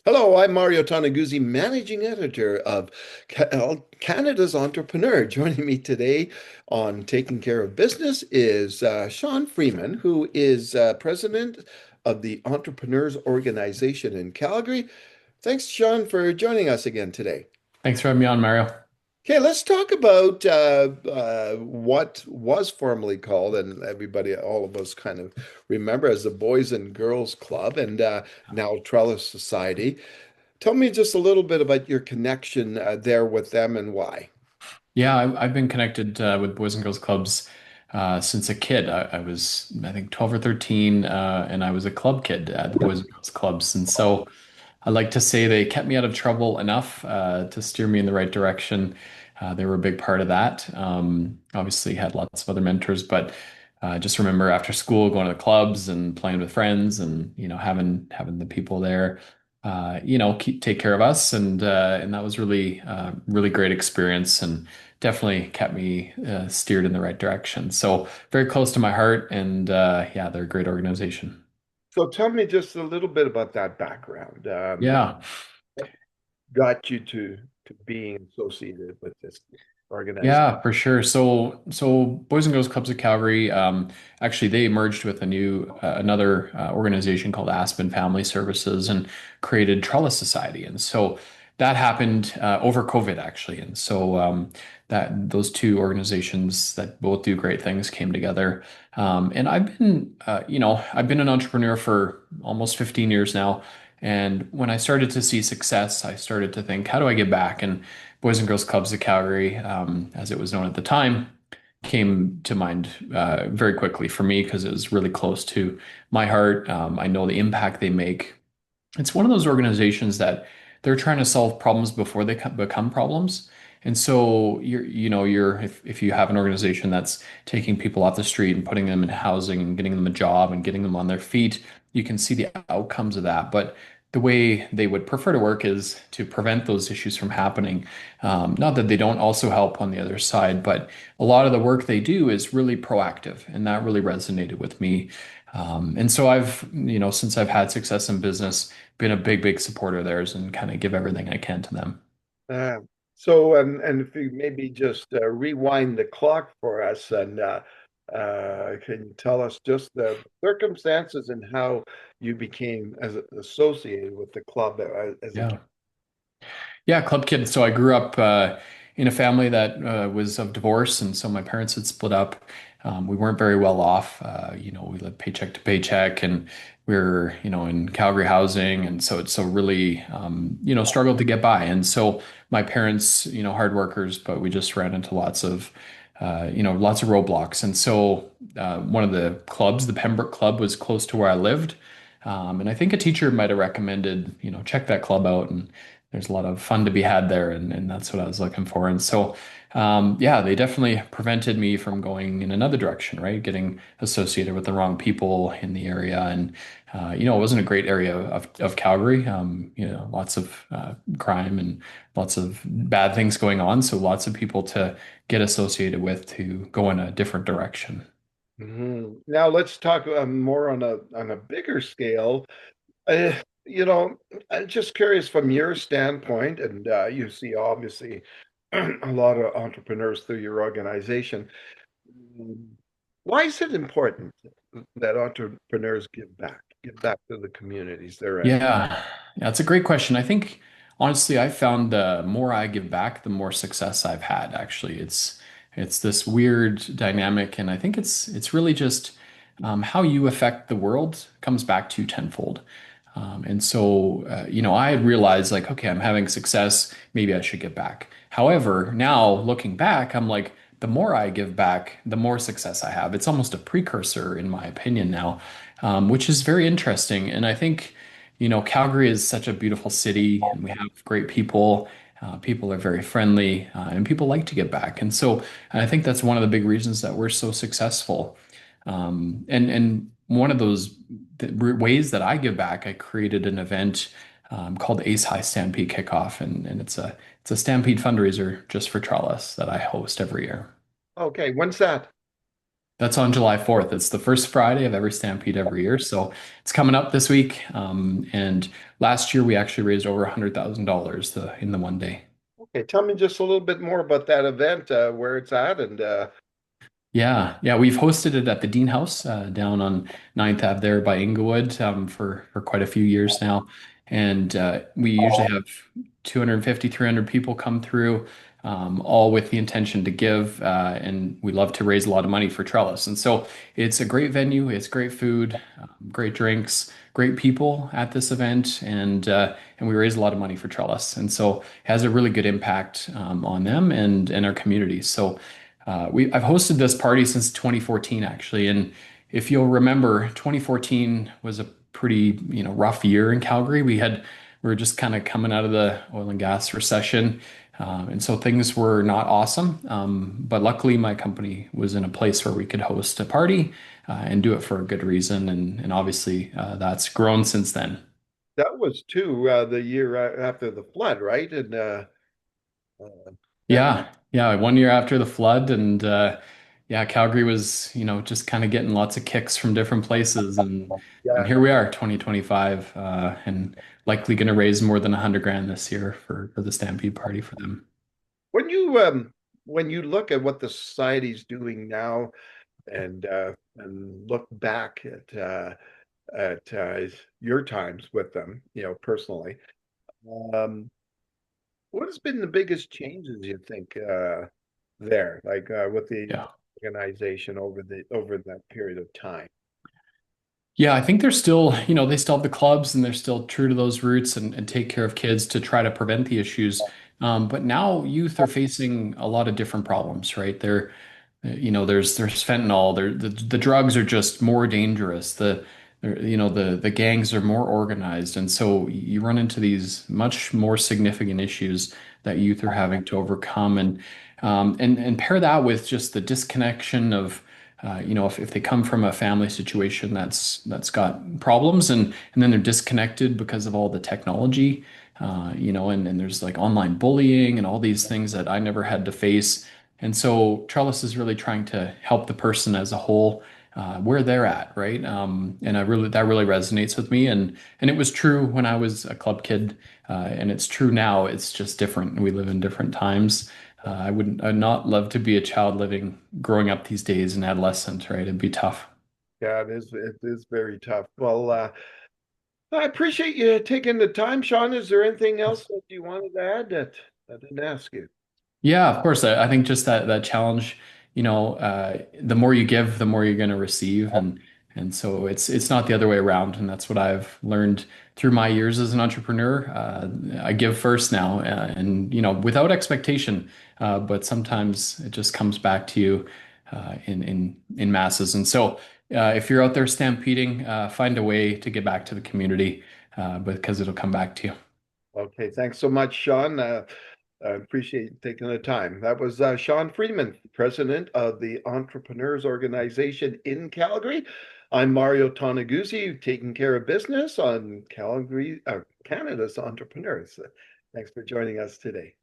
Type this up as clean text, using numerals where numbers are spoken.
Hello, I'm Mario Toneguzzi, Managing Editor of Canada's Entrepreneur. Joining me today on Taking Care of Business is Shawn Freeman, who is President of the Entrepreneurs Organization in Calgary. Thanks, Shawn, for joining us again today. Thanks for having me on, Mario. Okay, let's talk about what was formerly called, and everybody, all of us kind of remember as the Boys and Girls Club, and now Trellis Society. Tell me just a little bit about your connection there with them and why. Yeah, I've been connected with Boys and Girls Clubs since a kid. I was, I think, 12 or 13, and I was a club kid at the Boys and Girls Clubs. And so I like to say they kept me out of trouble enough to steer me in the right direction. They were a big part of that. Obviously, had lots of other mentors, but just remember after school going to the clubs and playing with friends, and having the people there, take care of us, and that was really great experience, and definitely kept me steered in the right direction. So very close to my heart, and yeah, they're a great organization. So tell me just a little bit about that background. Yeah. Got you to being associated with this organization. Yeah, for sure. So Boys and Girls Clubs of Calgary, actually they merged with another organization called Aspen Family Services and created Trellis Society. And so that happened over COVID actually. And so that those two organizations that both do great things came together. And I've been an entrepreneur for almost 15 years now. And when I started to see success, I started to think, how do I give back? And Boys and Girls Clubs of Calgary, as it was known at the time, came to mind very quickly for me because it was really close to my heart. I know the impact they make. It's one of those organizations that they're trying to solve problems before they become problems. And so if you have an organization that's taking people off the street and putting them in housing and getting them a job and getting them on their feet, you can see the outcomes of that. But the way they would prefer to work is to prevent those issues from happening. Not that they don't also help on the other side, but a lot of the work they do is really proactive, and that really resonated with me. And so since I've had success in business, been a big supporter of theirs and kind of give everything I can to them. Uh, so if you maybe just rewind the clock for us and can you tell us just the circumstances and how you became as associated with the club as a Yeah. Yeah, club kid. So I grew up in a family that was of divorce, and so my parents had split up. We weren't very well off. We lived paycheck to paycheck, and we were, in Calgary housing, and so really, struggled to get by. And so my parents, hard workers, but we just ran into lots of roadblocks. And so one of the clubs, the Pembroke Club, was close to where I lived. And I think a teacher might have recommended, check that club out. And there's a lot of fun to be had there, and that's what I was looking for. And so, yeah, they definitely prevented me from going in another direction, right? Getting associated with the wrong people in the area, and it wasn't a great area of Calgary. Lots of crime and lots of bad things going on. So lots of people to get associated with to go in a different direction. Now let's talk more on a bigger scale. Uh, I'm just curious from your standpoint, and you see obviously a lot of entrepreneurs through your organization. Why is it important that entrepreneurs give back to the communities they're in? Yeah, it's a great question. I think honestly, I found the more I give back, the more success I've had. Actually, it's this weird dynamic, and I think it's really just how you affect the world comes back to you tenfold. And so, I realized like, okay, I'm having success. Maybe I should give back. However, now looking back, I'm like, the more I give back, the more success I have. It's almost a precursor, in my opinion, now, which is very interesting. And I think, Calgary is such a beautiful city, and we have great people. People are very friendly, and people like to give back. And I think that's one of the big reasons that we're so successful. And one of those ways that I give back, I created an event called Ace High Stampede Kickoff, and it's a Stampede fundraiser just for Trellis that I host every year. Okay, when's that? That's on July 4th. It's the first Friday of every Stampede every year. So it's coming up this week. And last year we actually raised over $100,000 in the one day. Okay, tell me just a little bit more about that event, where it's at, and Yeah, yeah, we've hosted it at the Dean House down on Ninth Ave there by Inglewood for quite a few years now. And we usually have 250, 300 people come through, all with the intention to give. And we love to raise a lot of money for Trellis. And so it's a great venue, it's great food, great drinks, great people at this event. And we raise a lot of money for Trellis. And so it has a really good impact on them and our community. So I've hosted this party since 2014 actually, and if you'll remember, 2014 was a pretty rough year in Calgary. We were just kind of coming out of the oil and gas recession, and so things were not awesome. But luckily, my company was in a place where we could host a party and do it for a good reason, and obviously that's grown since then. that was too the year after the flood, right? And uh, that, Yeah, yeah. 1 year after the flood, and yeah, Calgary was, just kind of getting lots of kicks from different places, and yeah. here we are, 2025, and likely going to raise more than 100 grand this year for the Stampede party for them. When you look at what the society's doing now, and look back at your times with them, personally, um, what has been the biggest changes you think there, like with the Yeah. organization over that period of time? Yeah, I think they're still, they still have the clubs and they're still true to those roots and take care of kids to try to prevent the issues. But now youth are facing a lot of different problems, right? There's fentanyl. The drugs are just more dangerous. The gangs are more organized, and so you run into these much more significant issues that youth are having to overcome, and pair that with just the disconnection of if they come from a family situation that's got problems and then they're disconnected because of all the technology, and there's like online bullying and all these things that I never had to face. And so Trellis is really trying to help the person as a whole, where they're at, right? And that really resonates with me. And it was true when I was a club kid, and it's true now. It's just different. We live in different times. I'd not love to be a child growing up these days, an adolescent, right? It'd be tough. Yeah, it is very tough. Well, I appreciate you taking the time, Shawn. Is there anything else that you wanted to add that I didn't ask you? Yeah, of course. I think just that challenge, the more you give, the more you're going to receive, and so it's not the other way around, and that's what I've learned through my years as an entrepreneur. I give first now, and without expectation, but sometimes it just comes back to you in masses. And so, if you're out there stampeding, find a way to get back to the community, because it'll come back to you. Okay, thanks so much, Shawn. I appreciate you taking the time. That was Shawn Freeman, president of the Entrepreneurs Organization in Calgary. I'm Mario Toneguzzi, taking care of business on Calgary, Canada's entrepreneurs. Thanks for joining us today.